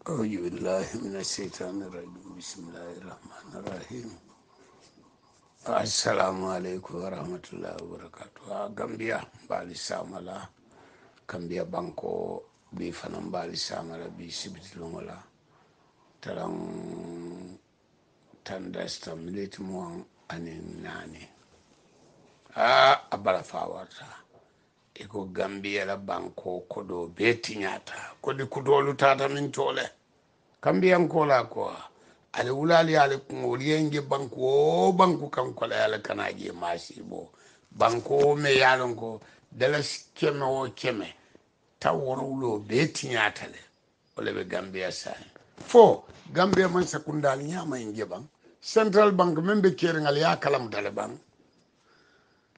أعوذ بالله من الشيطان الرجيم بسم الله الرحمن الرحيم السلام عليكم ورحمة الله وبركاته غامبيا بالي ساملا كامبيا بانكو بي فنان بالي ساملا بي سبتلوملا تران تندستا مليت موان أني ناني أبلا فاورتا iko gambia la banko kodo beti nyata kodi kudolu tata min tole kambiyan kola ko ale wulali ale kungoli yenge banku kanko la ale kanaje masibo banko me yalon ko dala keme o keme tawrulo beti nyata le ole be gambia sai fo gambia man sekundal nyama inge bang central bank membe keringal ya kalam taliban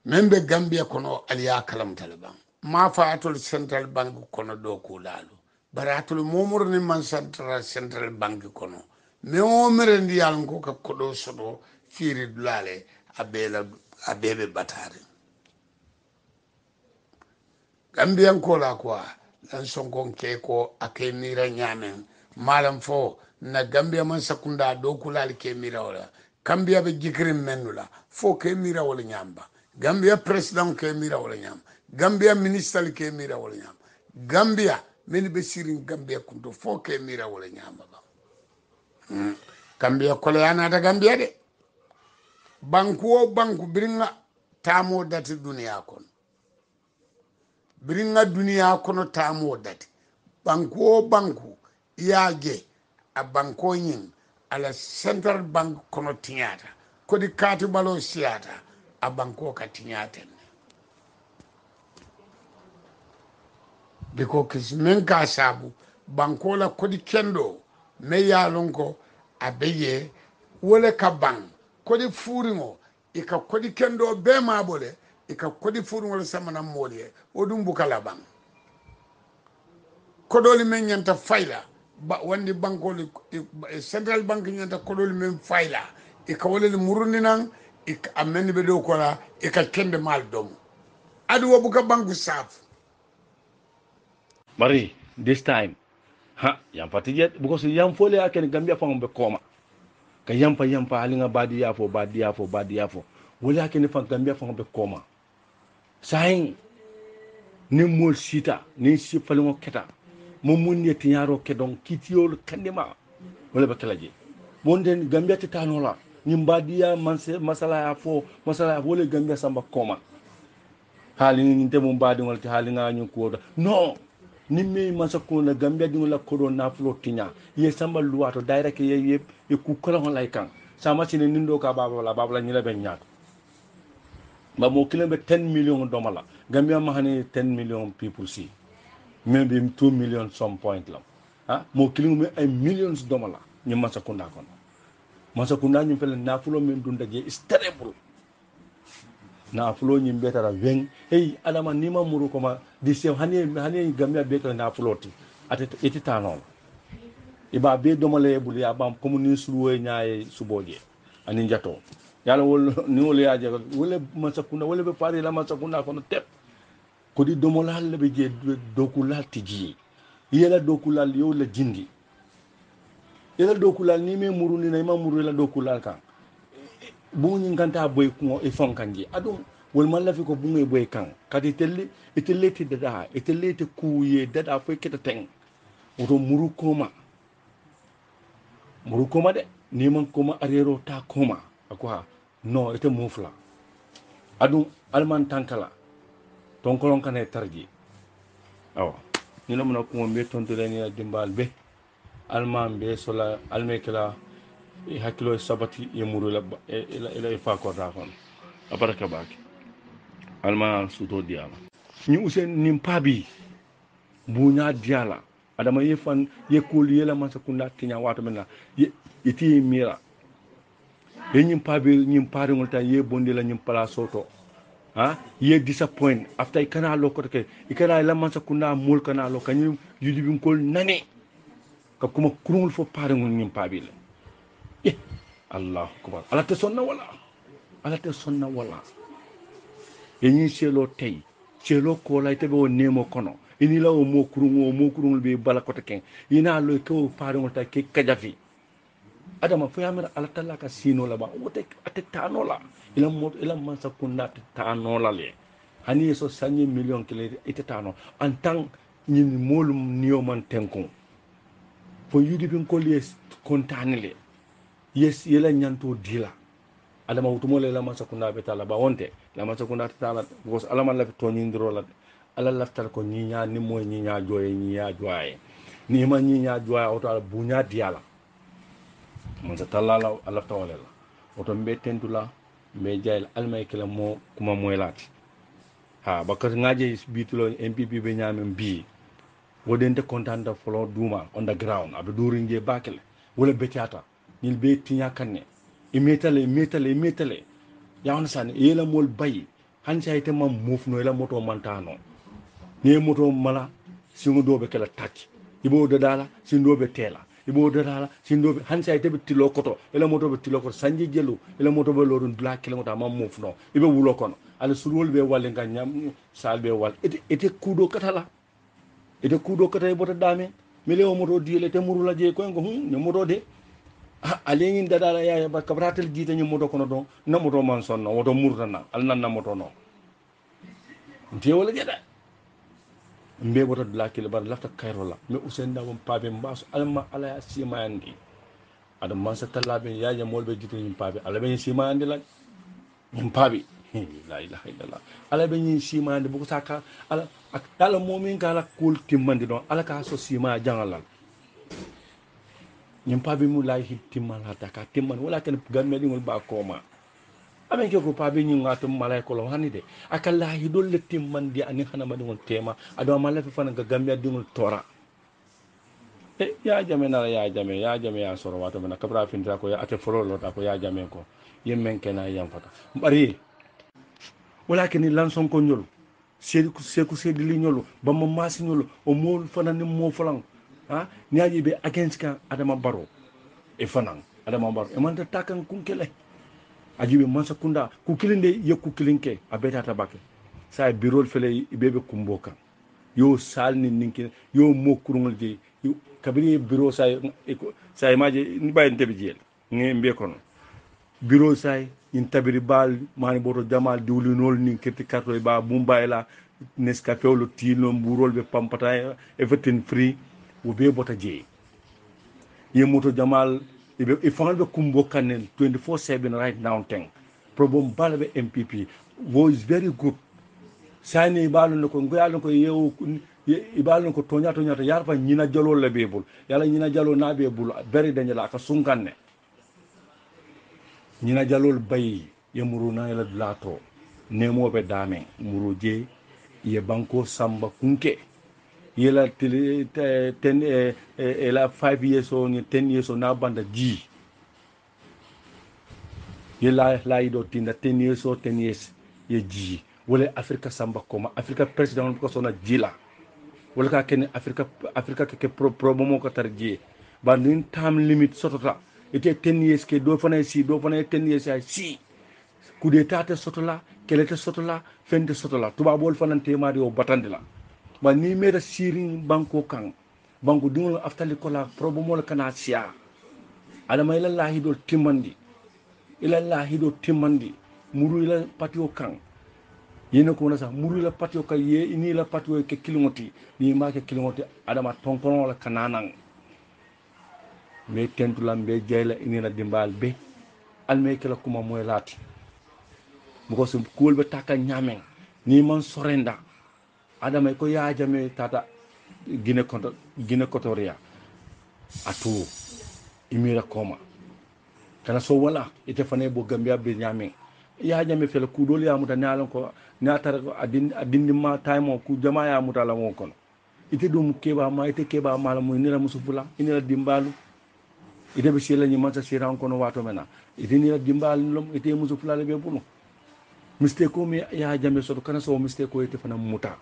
membe gambia kono aliya kalam taliban ma faatul central bank kono do kulalu baratul momur ni man central bank kono me o mere ndi yal ko ka kodo sodo firi dulale abebe batare gambia ko la quoi lan sonkon ke ko akay mira nyamen malam fo na gambia man sakunda do kulali ke mira wala gambia be jikrim menula fo ke mira wala nyamba gambia president ke mira wala nyam gambia minister ke mira wala nyam gambia men be sirin gambia kunto fo ke mira wala nyamba ba gambia kole yana da gambia de banku biringa tamo dati dunia kon biringa dunia kono tamo dati banku yaage a banko nyin ala central bank kono tinyata kodi kati balo siata a banko ka tinyata biko kismen ka sabu banko la kodi kendo me yalon ko abeye wole ka bang kodi furingo ika kodi kendo be mabole ika kodi furingo samana moliye odum bukala bang kodoli men nyanta fayla ba wandi banko central bank nyanta kodoli men fayla ika wole murundi nan ika amenni be do kola ika kende mal dom adu wabuka banku saf Mari, this time, yang patijet because yang fole aken Gambia fa be koma. Ka yampa halinga badi yafo. Wole aken fa Gambia fa be koma. Sahin ni mol sita, ni si falimo keta. Mo munye tinyaro kedon kitiol kandema. Wole be kalaje. Bonden Gambia ti tanola. Ni badiya masala ya wole Gambia samba koma. Halinga nte mo badi wala ti halinga nyu ko. No. Ni me masako na Gambia dingo la kodo na flo tinya ye samba luwato direct ye ku kala hon lay kan sama sine nindo ka babala nyila ben nyaat ba mo kilembe 10 million domala Gambia ma hani 10 million people see maybe 2 million some point la mo kilembe ay millions domala ni masako nda kon masako nda ñu fel na flo men dunda je is terrible na fulo nyim betara wen hey adama nima muru koma dise hani Gambia betara na fuloti ati tanon iba be domale bul ya bam community suwe nyaaye suboje ani jato yalla wol ni wol ya je wala masakuna wala be pare la masakuna kono tep ko di domolal le be je dokulal tiji yela dokulal yow la jindi yela dokulal ni me muru ni na ma muru la dokulal kan bu ñu nganta boy ko e fonkanji adum wol man la fi ko bu ngay boy kan kadi telli dada te kuye dada fo keta teng oto muru koma de ni man koma arero ta koma akwa no ite mufla adum alman tankala ton kolon kan tarji awa ñu na mëna ko me tontu len dimbal be alman be sola almekala hakilo sabati ye muru la ila fa ko ta kon abaraka baki alma suto diala ni usen nimpabi bunya diala adama yefan yekul yela man sakunda tinya wato menna yiti mira e nimpabi nimpari ngolta ye bondi la nimpala soto ye disappoint after kana lo ko ke ikana la man sakunda mul kana lo kanyu yudibim kol nane ka kuma kurungul fo pare ngol nimpabi la Allah akbar ala te sonna wala yenyi selo tay selo ko lay tebe o nemo kono ini la o mo kurun be bala ko ken ina lo ko faare ta ke kajafi adama fo yamira ala talla ka sino la ba wote ate tano la ila man sa kunna te tano la le hani so sanyi million kele ite tano en tant ñin molum niyo man tenkon fo yudi bin ko les kontane le yes yela nyanto dila adama wutumo le la man sa kunna be tala ba wonte la man sa kunna te tala because ala man la to ñindro la ala laftal ko ñiña ni moy ñiña joye ñiña joye ni ma ñiña joye auto ala buña diala man sa talala ala tawale la auto mbe tentula mbe jayl almay kala mo kuma moy lati ha bakkat ngaje bitulo MPP be nyamem bi wodente contanta folo duma on the ground abe duringe bakele wala betiata nil be tinya kanne imetale ya on san yela mol bay han sayte mam mufno yela moto mantano ni moto mala singo dobe kala tacci ibo dala sindobe tela ibo dala sindobe han sayte be tilo koto yela moto be tilo koto sanji jelu yela moto be lorun dula kala mota mam mufno ibe wulo kono ala sulwol be walle nga nyam salbe wal ete kudo katala ete kudo kata e bota dame mele o moto diele te murula je ko ngo ne moto de alengin dadala ya ba kabratel jita ñu moto kono don na moto man sonno woto murtana al nan na moto no nte wala jeda mbe bota dula kile bar lafta kayrola me usen da won pabe mbaso alma ala ya sima andi adam man sa talabe ya ya molbe jita ñu pabe ala be sima andi la ñu pabe la ilaha illallah ala be ñi sima andi bu ko saka ala ak dala momin kala kul timmandi don ala ka so sima jangalal ñim pabe mu lay hit timman hata ka timman wala kan gamme dingol ba koma amen ke ko pabe ñi ngato malay ko lo hanide akalla hi dolle timman di ani xana ma dingol tema ado mala fi fana ga gamme dingol tora e ya jame na ya jame ya soro wato na kabra finta ko ya ate folo lo ta ko ya jame ko yemmen kena yam fata bari wala ken lan son ko ñol seku sedili ñolu bamma masi ñolu o mol fana ni mo falan ha niaji be against kan adama baro e fanan adama baro e man ta takan kunkele ajibe mansa kunda ku kilinde yekku kilinke abeta tabake sa birol fele bebe kumboka yo salni ninki yo mokurungol je kabiri biro sa imaje ni bayen tebi jel ngembe kono biro say in tabiri bal mani boto jamal diwlinol nin kerti karto e ba bumbayla Nescafe lo tino mburol be pampata everything free wo be bota je ye moto jamal e fangal be kumbo kanen 24/7 right now ten problem balbe MPP was very good sani balu no ko ngoyal ko yew ibalu ko tonya yarfa nyina jalo le bebul yalla nyina jalo na bebul very dangerous ka sunkanne nyina jalo bay yamuru na yalla lato nemo be dame muruje ye banko samba kunke yela ten ela 5 years or 10 years or na banda ji yela la ido tinda 10 years or 10 years ye ji wala afrika samba koma afrika president ko sona jila wala ka ken afrika ke problème ko tar ji ba nin time limit sotota ite 10 years ke do fana 10 years ay si coup d'état te sotola kelete sotola fende sotola tuba bol fana temari o batandila ba ni mera sirin banko kan banko dingol aftali kola problème kana sia adama ila lahi do timmandi muru ila patio kan yene ko na sa muru ila patio kan ye ini ila patio ke kilingoti ni ma ke kilingoti adama tonkono la kananan me tentula be jeyla ini la dimbal be alme kala kuma moy lati buko so kuul be taka nyamen ni man sorenda adama ko yaajame tata Guinée Kotoria atu imira koma kana so wala ite fane bo Gambia be nyamen yaajame fel kudol ya muta nalon ko natar adindi ma time ku jama ya muta la won kono ite dum keba ma la mo ni la musufula ni la dimbalu ite be sila ni mansa siran kono wato mena ite ni la dimbalu lom ite musufula le be bunu mistake ko mi ya jame so kana so mistake ko ite fana muta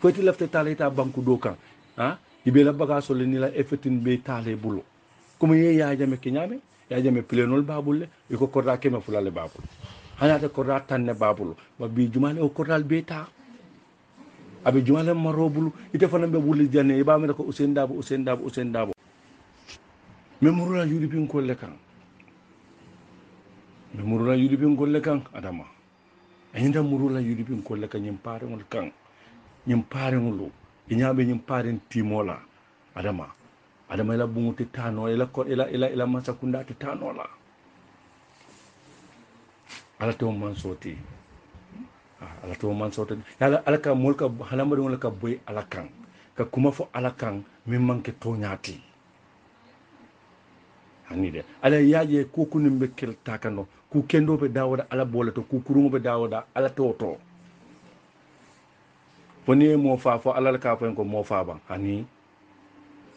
foti lafte talita banku do kan ha ibe la baga so le ni la effetin be tale bulo kuma ye ya jame kinyame ya jame plenol babulle iko korda kema fulale babul hanata korda tanne babul ba bi jumane o kordal beta abe jumale marobulu ite fana be wuli janne e ba me ko Usain Dabo memurula yudi bin kolle kan adama ayinda murula yudi bin kolle kan nyim pare ngulu inyabe nyim pare timola adama ila bunguti tano ila masakunda ti tano la ala to man soti yala ala ka mulka halamba wala ka boy ala kan ka kuma fo ala kan min manke to nyati hanide ala yaaje ko kunim be kel takano ku kendo be dawada ala boleto ku kurumo be dawada ala toto foni mo fa fo ala ka fa ko mo fa ban hani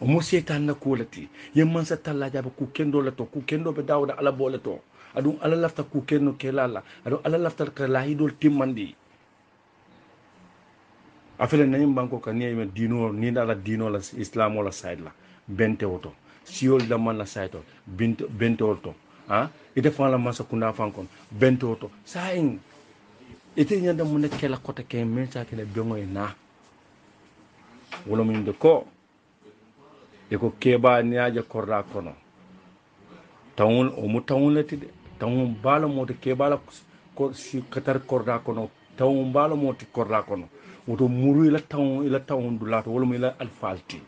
o mo setan na kulati yemman sa talla jabe ku kendo la to ku kendo be dawada ala boleto adun ala lafta ku kenno kelala adun ala lafta ka lahidol timmandi afele nanyim banko ka niya men dino ni dala dino la islam wala side la bente woto siol da man la side bente woto ha ite fa la masa kunda fankon bente woto sain ite nyanda mun ne kela kota ke men sa kele bengo na wala min de ko e ko keba niaje korra kono tawun o mu tawun lati de tawun bala mo de kebala ko si katar korra kono tawun bala mo ti korra kono woto muru ila tawon du lato wala ila alfalti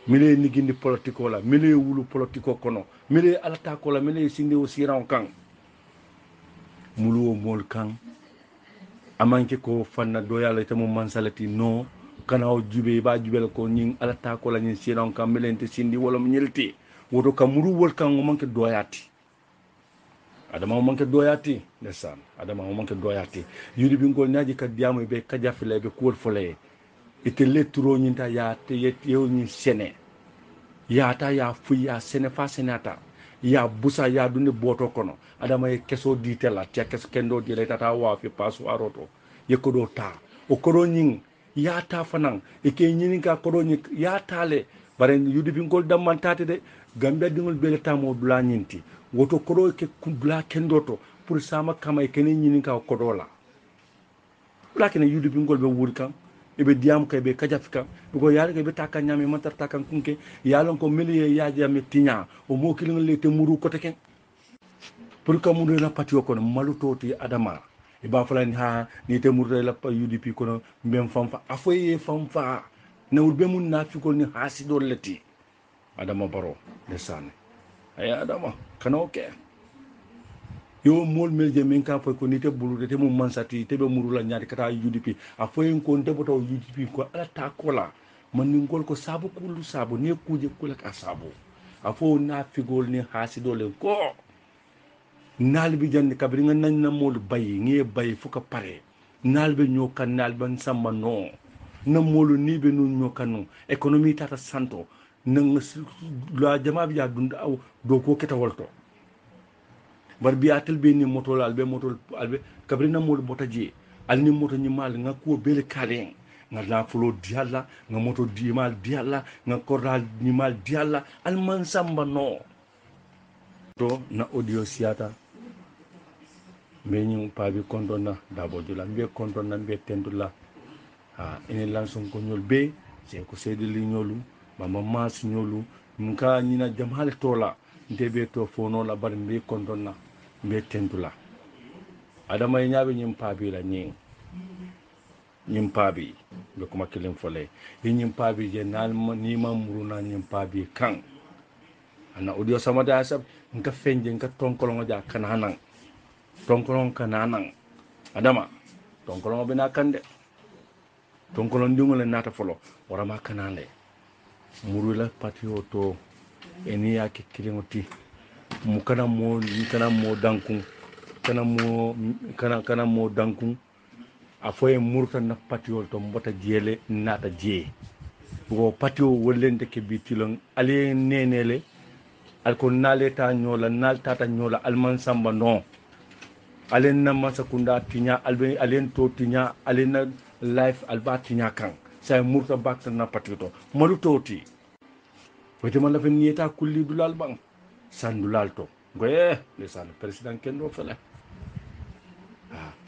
mile nigindi politiko la mile wulu politiko kono mile alata ko la mile sinde o siran kan mulu o mol kan amanke ko fanna do yalla tamu mansalati no kana o jube ba jubel ko nyin alata ko la nyin siran kan mile ente sindi wala nyelti woto ka muru wol kan o manke doyati adama o manke doyati ndesan adama o manke doyati yudi bingol naaji ka diamu be kajafile be kuwol fole ite leturo nyinta ya te yew nyi sene ya ta ya fu ya sene fa senata ya busa ya dunde boto kono adama e keso ditela tia kes kendo di le tata wa fi pasu aroto yekodo ta o kodo nyin ya ta fanan e ke nyini ka kodo nyi ya tale bare yudi bingol dammantate de gambe dingol be ta mo dula nyinti woto kodo ke kubla kendoto pour sama kama e kene nyini ka kodola lakene yudi bingol be wuri kan e be diam kay be kajafika ko yaade ke be takka nyame mantar takkan kunke yalon ko miliye yaaje am tinya o mo kilin le te muru ko teken pour ka muru la patio ko malutoti adama e ba fulani ha ni te muru la UDP ko mbem famfa afoye famfa na urbe mun nafikol ni hasido leti adama baro desane ay adama kana okay yo mol melje men ka fay ko nite bulu te mum mansati te be murula nyaati kata UDP a foyen ko ndebo to UDP ko ala ta kola man ni ngol ko sabu kulu sabu ne kuje kula ka sabu a fo na figol ni hasidole ko nalbi jandi kabri nga nan na mol bayi ngi bayi fuka pare nalbe nyokan nalban samba no na molu ni be nun nyokanu economy tata santo nang la jama bi ya dund aw do ko keta wolto bar biatel be ni moto albe kabrina mol botaji alni moto ni mal nga ko bele kalen nga la flo dialla nga moto di mal dialla nga koral ni mal dialla al man samba no to na audio siata me ñu pa bi kontona dabo jula be kontona be tendula ha ene lanson ko ñol be c'est ko sedi li ñolu mama mas ñolu nka ñina jamal tola ndebe to fono la bar be kontona be tendula adama ñaabe ñim pabi la ñim pabi be ko makilen fole ñim pabi je nal ni mamru na ñim pabi kan ana audio sama da sab nka fenje nka tonkolo ja kananan tonkolo kananan adama tonkolo be na kande tonkolo ndingole nata folo wara ma kanale muru la patio to eni yake kilingoti mu kana mo dankun kana mo dankun afoye murta na patio to mbota jele nata je go patio wolende ke bitilon ale nenele alko naleta nyola naltata nyola alman samba no alen na masakunda tinya albe alen to tinya alen na life alba tinya kan say murta bakta na patio to malu toti wote man la fen nieta kulli dulal bang sandulal to goye le san president kendo fele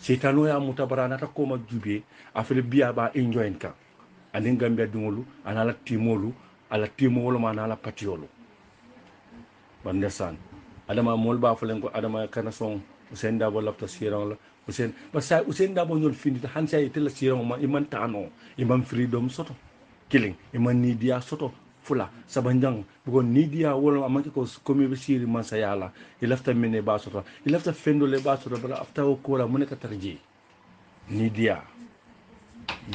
setano ya mutabara nata koma jube afele biya ba enjoyen kan anin gambia dingolu anala timolu ala timolu ma anala patiolu bande san adama mol ba falen ko adama kana son usen dabo lapta siran la usen basa usen dabo nyol finita hansa itela siran ma iman tano iman freedom soto killing iman nidia soto fula sabanjang bugon nidia wala amaki ko komi be siri man sayala ilafta mene ba soto ilafta fendo le ba soto bala afta ko la muneka tarji nidia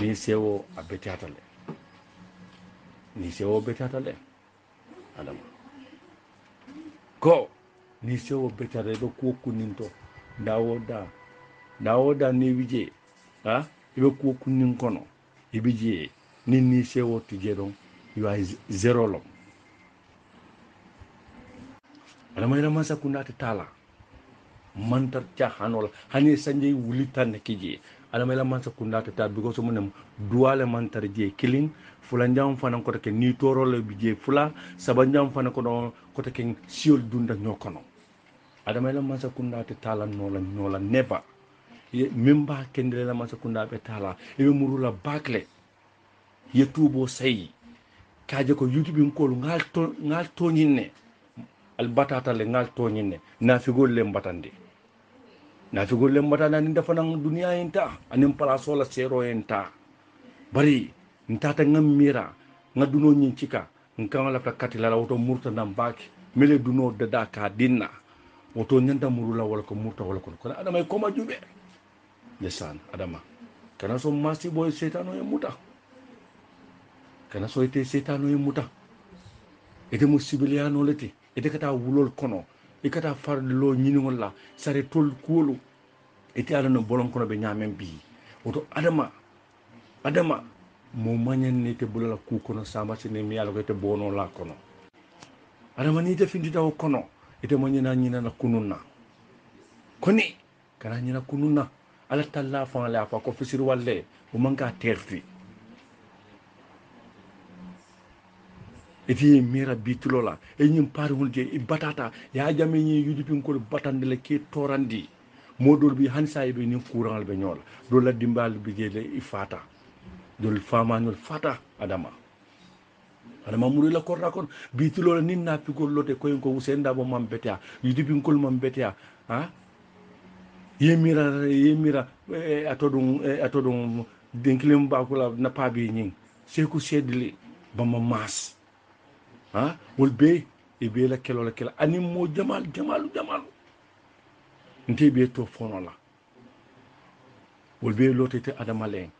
ni sewo abetiatale ni sewo betiatale adama ko ni sewo betare be ko kuninto dawoda ni wije ha ibe ko kunin kono ibije ni sewo tije don you are zero lo adama ina masa kunati tala mantar cha hanola hani sanje wulitan kije adama ila mansa kunati ta because munem duale mantar je killing fulanjam fanan ko ke ni toro le bije fula sabanjam fanan ko ke siol dunda nyokono adama ila mansa kunati tala nola neba memba kendele la mansa kunati tala e murula bakle ye tubo sayi kaje ko youtube ngol ngal to nyinne al batata le ngal to nyinne na figol le mbatande na figol le mbatana ni dafa nang dunia enta anim palaso la sero enta bari ntata ngam mira ngaduno nyin cika nkan la takati la auto murta nam baki mele duno dada ka dinna auto nyanda murula wala ko murta wala ko adama ko ma jube yesan adama kana so masi boy setano e muta kana so ite setano e muta ite musibiliano leti ite kata wulol kono e kata farlo nyiningol la sare tol kuolu ite ala no bolon kono be nyamen bi oto adama mo manyen ni te bulala ku kono sama sine mi ala ko te bono la kono adama ni te findita o kono ite manyena nyina na kununna koni kana nyina kununna ala talla fa la fa ko fisir walle o manka terfi eti mira bitulola e nyim parul je e batata ya jame nyi yudipin ko batandele ke torandi modol bi hansa be ni courant be nyol do la dimbal bi gele ifata dol fama nyol fata adama muri la korra kon bitulola nin na pigol lote ko en ko usenda bo mam betia yudipin ko mam betia ha yemira atodum denklim ba ko la na pabi nyin seku sedli bama mas ha wol be e be la kelo anim mo jamalu nte be to fono la wol be lotete adama len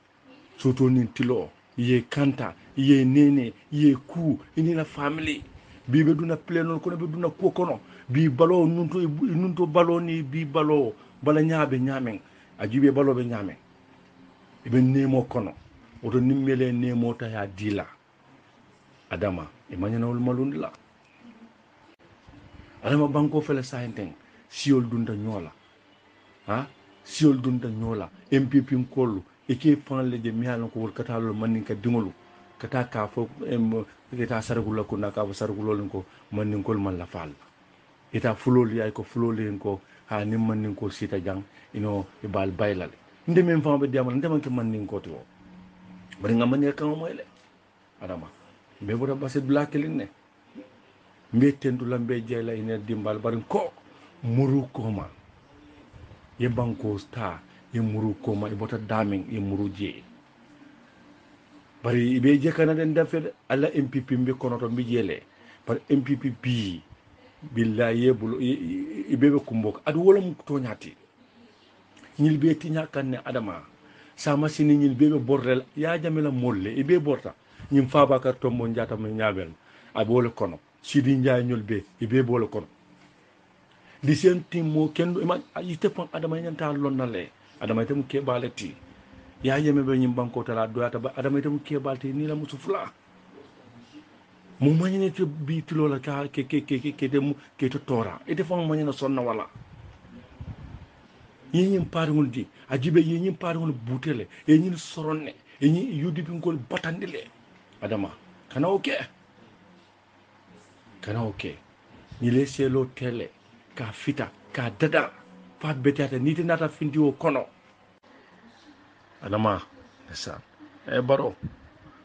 soto nin tilo ye kanta ye nene ye ku ini la family bi be duna pleno kono be duna ko kono bi balo nunto balo ni bi balo bala nyaabe nyamen ajibe balo be nyamen e be nemo kono oto nimmele nemo ta ya dila adama e mañanawol malundi la adama banko fele sayenten siol dunda ñola ha siol dunda ñola mpp kollu e ke fanle je mihalon ko wol katalol manin ka dingolu kata ka fo eta saragula ko na ka fo saragulol ko manin kol man la fal eta fulol yay ko fulol en ko ha nim manin ko sita jang ino e bal baylal ndem fambe diamal ndem ke manin ko to bari ngamane kan moyle adama be bota basit blakelin ne mbe tendu lambe jeyla ine dimbal barin ko muru koma ye banko sta ye muru koma e bota daming ye muru je bari be je kana den dafe alla mpp mbe kono to mbi jele par mpp bi billahi ye bulo be kumbok adu wala mu to nyati ñil be tinya kanne adama sama sini ñil be bordel ya jamela molle e be borta ñim Fabakar Tombo njata mo ñaabel a boole kono Sidi Njaay ñol be e be boole kono di sen timmo kendo ma yite pon adama ñanta lonnale adama itam ke balati ya yeme be ñim banko tala doyata ba adama itam ke balti ni la musu fula mo mañene te bi tilola ka ke dem ke to tora e defon mañena sonna wala ñim parngol di ajibe ñim parngol butele e ñin soronne e ñi yudi bingol batandile adama kana oke ni le selo tele ka fita ka dada fa betata ni nata findi o kono adama ndesan baro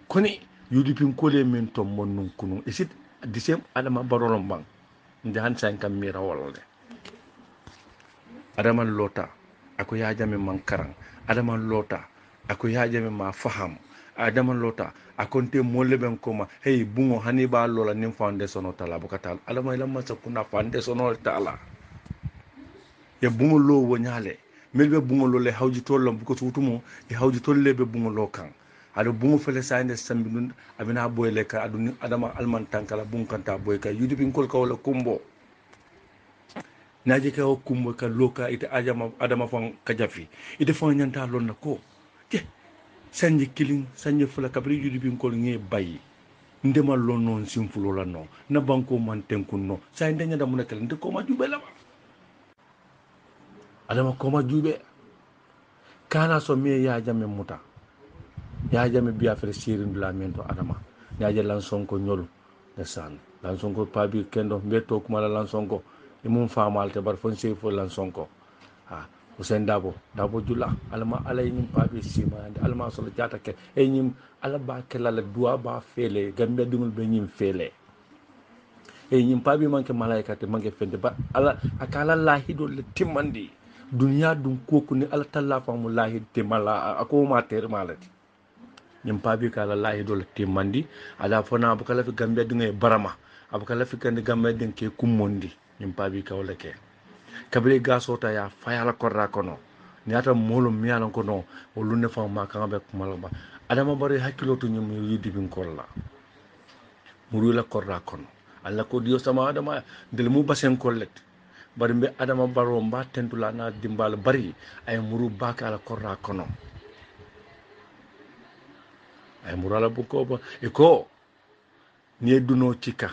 koni UDP kole min to mon kunu isit disem adama baro lon bang nde han san kam mira wolde adama lota ako yajame man karan adama lota ako yajame ma faham adama lota akonte molle ben koma hey bungo hani ba lola nim fande sono tala bukata adama ila masa kuna fande sono tala ya bungo lo wonyale melbe bungo lo le hawji tollam buko tutumo e hawji tolle be bungo lo kan ado bungo fele sande sambi nun abina boyle ka adu adama alman tankala bungo kanta boy ka UDP kol ka wala kumbo naje ka o kumbo ka loka ite adama fon kajafi ite fon nyanta lon na ko ke sanji killing sanji fula kabri UDP kol nge bayi ndema lon non simfulo la no na banko man tenkun no sa ndenya da munakal nde ko ma jube la adama ko ma jube kana so me ya jame muta ya jame biya fere sirin dula mento adama ya je lan sonko nyolu de san lan sonko pabi kendo beto kuma lan sonko e mum famal te bar fon sey fo lan sonko ha Hussein Dabo jula alama alay nyim pabi sima alama so jata ke e nyim ala ba ke la duwa ba fele gambe dingul be nyim fele e nyim pabi manke malaika te manke fende ba ala akala lahido le timmandi dunya dum koku ni ala talla famu lahid te mala ako ma ter malati nyim pabi kala lahido le timmandi ala fona bu kala fi gambe dingay barama abu kala fi kandi gambe den ke kummondi nyim pabi kawle ke kabri gasota ya fayala korra kono ni ata molo miyana kono o lunne fa ma kan be kumala ba adama bari hakilo to nyum yidi bin kolla muru la korra kono alla ko dio sama adama del mu basen kollet bari be adama baro mba tentula na dimbal bari ay muru bakala korra kono ay muru la buko ba e ko ni duno cika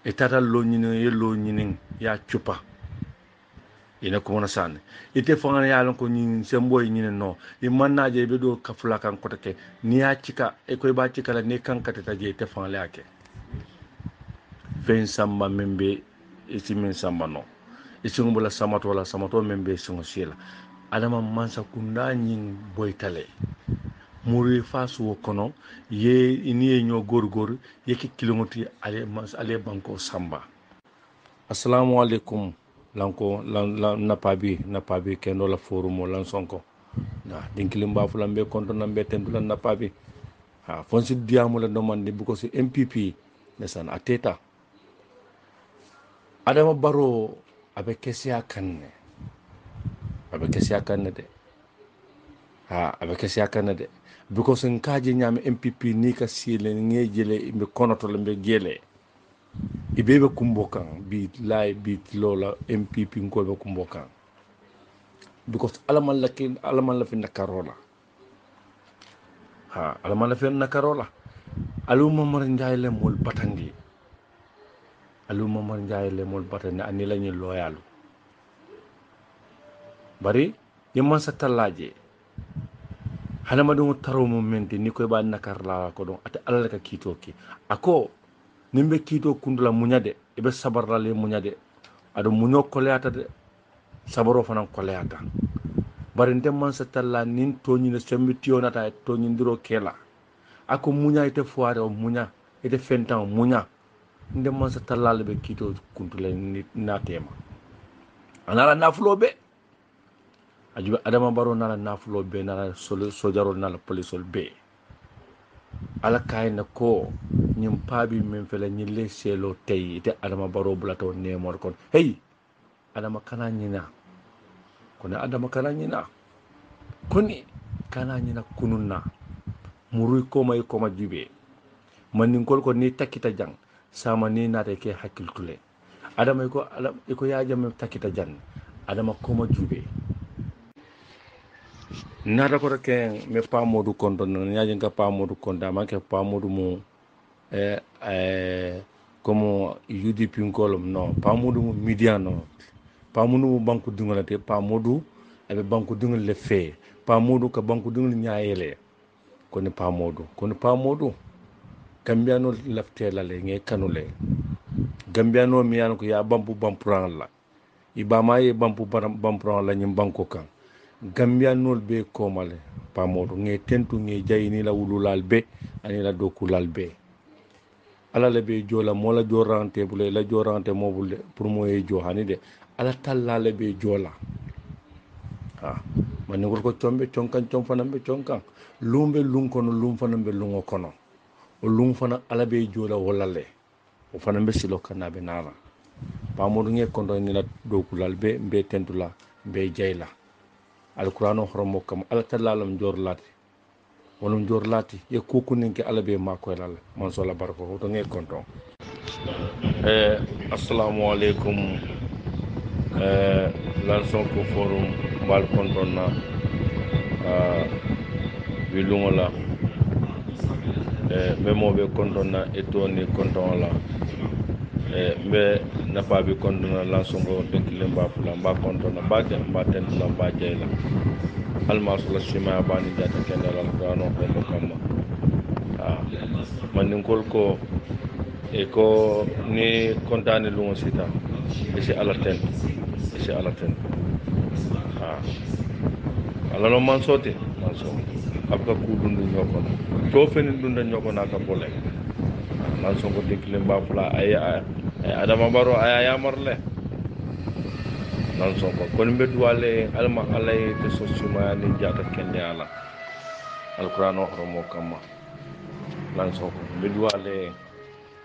e tata lo nyinin ya chupa ina ko wona sanne ite fongana yalon ko ni semboy ni no e mannaje be do kafula kan ko take ni ya cika e koy ba cika la ne kan katata je te fongale ake fen samba membe e simin samba no e singula samato wala samato membe singo sila adama mansa kunda nyin boytale muri fasu kono ye ini nyo gor yeki kilomoti ale banko samba assalamu alaikum lanko la napabi kendo la forum lan sonko na dinkilim ba fulan be konto nambe tendula napabi ha fonsi diamu la domande buko si MPP nesan ateta adama baro abe kesia kanne de ha abe kesia kanne de because nkaji nyame MPP ni ka sile ngejele be konoto le be jele ibebe kumbokan bi lay bi lola MPP ko be kumbokan because alaman la fi nakarola ha alaman la fi nakarola aluma mar njaay le mol batandi ani lañu loyalu bari yemman sa talaje hanama dum taro momenti ni koy ba nakar la ko don ate alal ka kitoki ako nimbe kito kundula munyade ibe sabarla le munyade ado munyo koleata de sabaro fanan koleata bari ndem man sa talla nin toñi ne sembi tionata toñi ndiro kela ako munya ite foare o munya ite fentan munya ndem man sa talla le be kito kundula ni natema anala nafulobe ajube adama baro nala nafulobe nala sojaro nala polisol be ala kayna ko ñim paabi men fele ñille selo tay te adama baro bulato nemor kon hey adama kana ñina koni kana ñina kununna muri ko may ko ma jube man ni ko ni takita jang sama ni nate ke hakiltule adama ko ya jam takita jan adama ko ma jube nada ko ke me pa modu kondo nyaje nga pa modu konda manke pa modu mu como UDP ngolom no pa modu mu media no pa modu mu banku dingolate pa modu abe banku dingol le fe pa modu ka banku dingol nyaayele ko ne pa modu gambiano laftela le nge kanule gambiano mi yan ko ya bampu bampran la ibama ye bampu bampran la nyim banko kan gambiyanol be komale pamoto nge tentu nge jayi ni la wululal be ani la dokulal be ala le be jola mola jorante bule la jorante mobule pour moye jo hani de ala talla le be jola ha man ngol ko tombe chonkan chomfana be chonkan lumbe lum kono lum fana be lungo kono o lum fana ala be jola wala le o fana be silo kanabe nala pamoto nge kondo ni la dokulal be tentula be jayla alqur'ano horomo kam ala tallalam jor lati wonon jor lati ye kukunin ke ala be mako lal man so la barko to nge konton assalamu alaikum lan sonko forum bal konton na wilungola memo be konton na etoni konton la mbe nafa bi konton na lan sonko dekile mba fula mba konton na ba den mba ten la mba jeyla almasula sima bani jata kendal alqur'ano ko kamma maninkol ko e ko ni kontane lungo sita e si ala ten ala no man so abka ku dundu ñoko to feni dunda ñoko na ka bole man so ko dekle mba fula ay adama baro ay yamarle nan so ko kon be duwale alma alay te so suma ni jata kende ala alquran o mo kamma nan so ko be duwale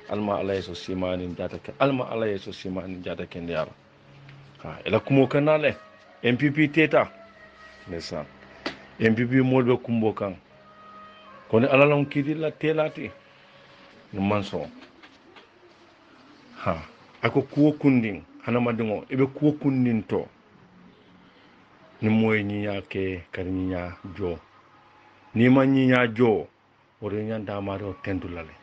alma alay so sima ni jata ke alma alay so sima ni jata kende ala ha ela kumo kanale MPP teta nesa MPP molbe kumbo kan kon ala lon kidi la telati no man so ha ako kuwo kundin hanama dingo ebe kuwo kundin to ni moy nyinya ke kar nyinya jo ni ma nyinya jo wore nyanda maro tendulale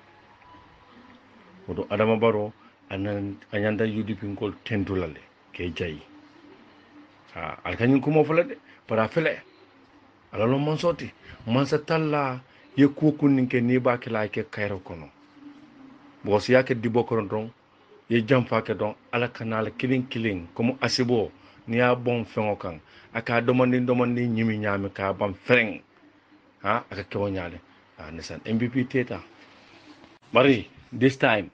wodo adama baro anan anyanda UDP ngol tendulale ke jayi ha alkanyin kuma fulade para fele alalo man soti man sa talla ye kuwo kundin ke ni ba kila ke kayro kono bo si yake dibo kono don ye jamfa ke don ala kanal kilin comme asibo ni ya bon fengo kan aka domandi nyimi nyami ka bam freng ha aka kewo nyale nesan MVP teta mari this time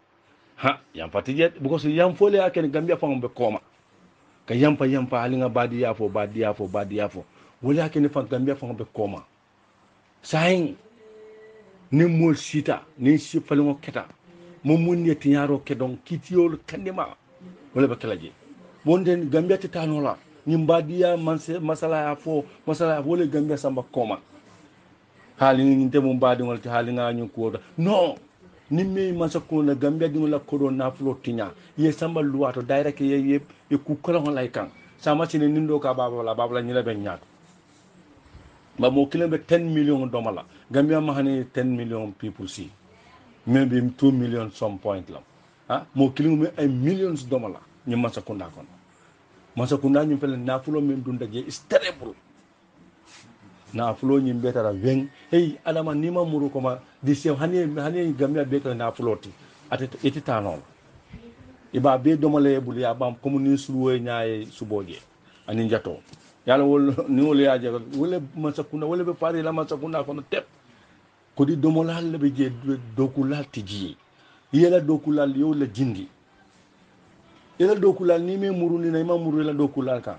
ha yam patijet because yam fole ake gambia fam be koma ka yampa alinga badi yafo wala ake ni fam gambia fam be koma sain ni mol sita ni sifalingo keta mo munni tinyaro ke don kitiol kandima wala ba kalaje bonden gambia titanola nyimbadiya masala ya wala gambia samba koma hali ni nte mo mbadi ngol hali nga nyu ko no nimme masako na gambia di wala ko do na flo tinya ye samba luwato direct ye ku kala on lay kan sama ci ne nindo ka babala nyila ben nyaat ba mo kilembe 10 million domala gambia ma hani 10 million people see maybe 2 million some point la ha mo kilingu ay millions domala ni masakunda kon masakunda ñu fel na fulo men dunda je is terrible na fulo ñi betara wen hey adama ni ma muru ko ma di sew hani gamia be ka na fulo ti ati tanon iba be domale bul ya bam community suwe ñaaye suboje ani jato yalla wol ni wol ya je wala masakunda wala be pare la masakunda kono tep ko di domolal be je dokulal tiji yela dokulal yow la jindi yela dokulal ni me muru ni na ma muru la dokulal kan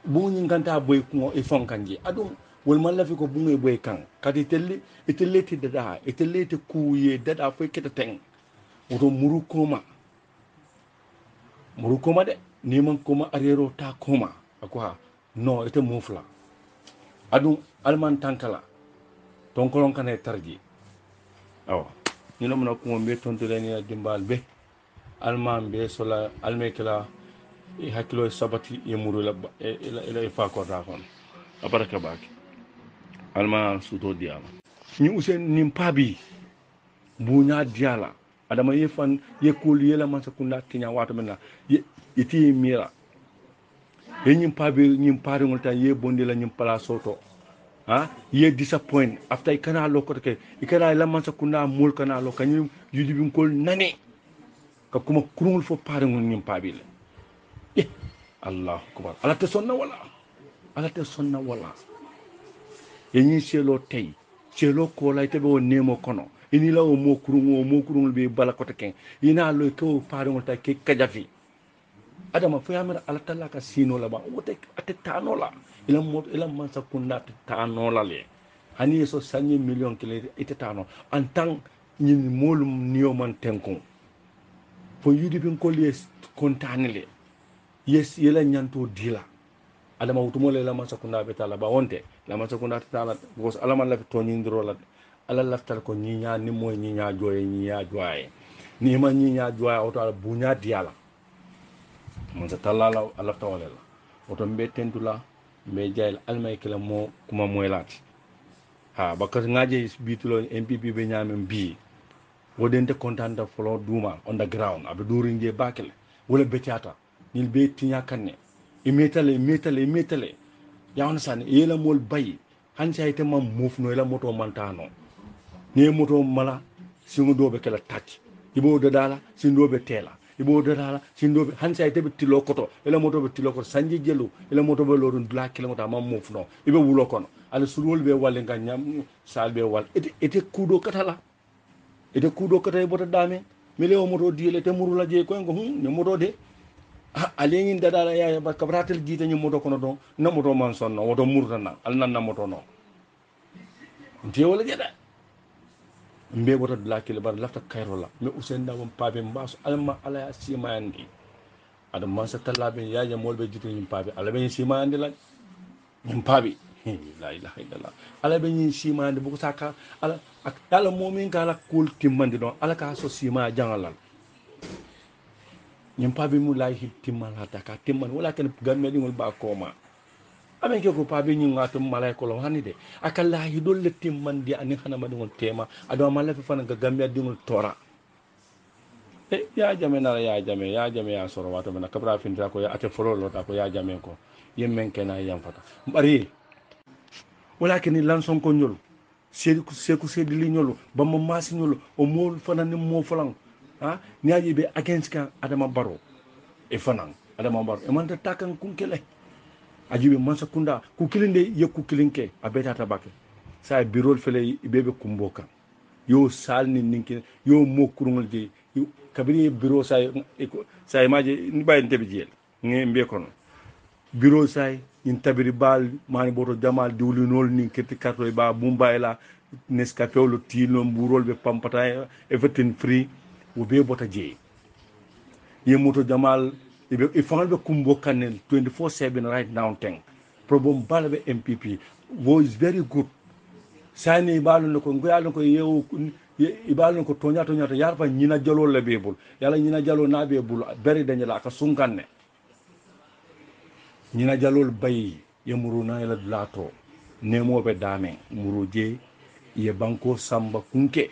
bu ñu nganta boy ko e fonkanje adum wol man la fi ko bu ngay boy kan kadi telli dada kuye dada fay keta teng woto muru koma de ni man koma arero ta koma akwa no ite mufla adum alman tankala ton kolon kan e tarji aw ni la mëna ko mbe tontu len dimbal be alman be sola almekala e hakilo sabati e muru la ila fa ko ta kon abaraka baki alma suto diala ni usen nim pabi bunya diala adama yefan yekul yela man sakunda tinya wato mena yiti mira e nim pabi nim pare ngol tan ye bondi la nim pala soto ha ye disappoint after ikana loko ke ikana la man sakunda mul kana lo kanyum yudi bin kol nane ka kuma kurungul fo pare ngol nim pabi la allah akbar ala te sonna wala ala te sonna wala ye ñi selo tay selo ko lay tebe o nemo kono ini la o mo kurungol be bala ko te ken ina lo ko paare ta ke kajafi adama fo yamira ala talla ka sino la ba wote ate tano la ila man sa kunda te tano la le hani so sanye million kile ite tano en tant ñin molum niyo man tenkon fo yudi bin ko les kontanele yes yela nyanto dila adama wutumo le la man sa kunda be tala ba wonte la man sa kunda tala gos ala man la fi toni ndiro la ala laftal ko ñiña ni moy ñiña joye ni ma ñiña joye auto ala buña diala man sa talala ala tawale la oto mbe tentula mbe jayla almay kala mo kuma moylati ha bakkat ngaje bitulo MPP be nyamem bi wodente contanta folo duma on the ground abe duringe bakele wala betiata nil be tinya kanne imetale yawna san yela mol bayi han sayte mam mufno ela moto mantano ne moto mala singo dobe kala tacc ibo dala sindobe tela ibo dala sindobe han sayte be tilo koto ela moto be tilo koto sanji jelu ela moto be lorun dula kilomita mam mufno ibe wulo kono ala sulwol be walle nga nyam salbe wal ete kudo katala ete kudo kata bota dame mele o moto diele te murula je ko ngo ne moto de alengin dadala ya ba kabratel jita ñu moto kono don na moto man sonno woto murtana al nan na moto no nte wala jeda mbe bota dlakile bar lafta kayrola me usen da won pabe mbaso alma ala ya sima andi ada man sa talabe ya ja molbe jita ñu pabe ala be sima andi la ñu pabe la ilaha illallah ala be ñu sima andi bu ko saka ala ak dala momin kala kul timmandi don ala ka so sima jangalal ñim pabi mu lay hit timman ha taka timman wala ken gamme dingol ba koma amen ke ko pabi ñi ngato malay ko lo hanide akalla hidol le timman di ani xana ma dingol tema ado mala fi fana ga gamme dingol tora ya jame na ya jame ya soro wato mena kabra finta ko ya ate folo lo ta ko ya jame ko yemmen kena yam fata bari wala ken lan son ko ñol seku sedi li ñol ba mo masi ñol o mo fana ni mo fulan ni aji be against kan adama baro e fanan adama baro e manta takan kunkele aji be mansa kunda ku kilinde yekku kilinke abeta tabake sa birol fele bebe kumboka yo salni ninki yo mokurungol je kabiri biro say maje ni bayen tebi jel ngi mbe kono biro say in tabiri bal mani boto jamal diwlinol ni ketti karto e ba bumbayla nescafe lo tino burol be pampata everything free wo be bota je ye moto jamal e fangal be kumbo kanel 24/7 right now thing problem balbe MPP was very good sani balu ko ngoyal ko yew ibalu ko tonya yarfa nyina jalo le bebul yalla nyina jalo na bebul beri dañala ka sunkanne nyina jalo bay ye muruna ila lato nemo be dame muruje ye banko samba kunke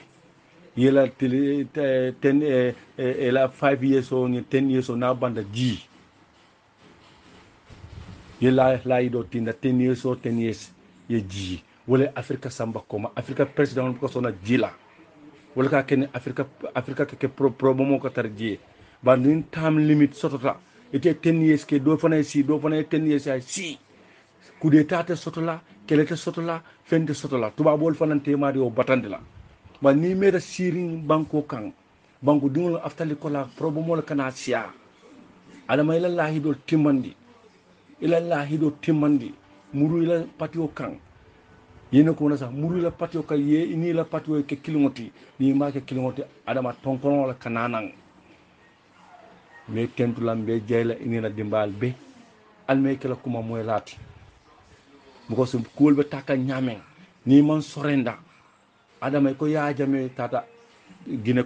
yela ten ela 5 years on 10 years on na banda ji yela laido tinda 10 years or 10 years ye ji wala afrika samba koma afrika president ko sona jila wala ka ken afrika ke problème ko tar ji bandin time limit sotota ite 10 years ke do fana 10 years ay si coup d'état te sotola kelete sotola fende sotola tuba bol fanante mari o batandila ba ni mera siring banko kan banko dingol aftali ko la problème la kana sia adama ila lahi do timmandi muru ila patio kan yene ko na sa muru ila patio kan ye ini la patio ke kilingoti ni ma ke kilingoti adama tonkono la kananan me tentu lambe jeyla ini la dimbal be alme kala kuma moy lati muko sum kulbe taka nyamen ni man sorenda adama ko yaajame tata Guinée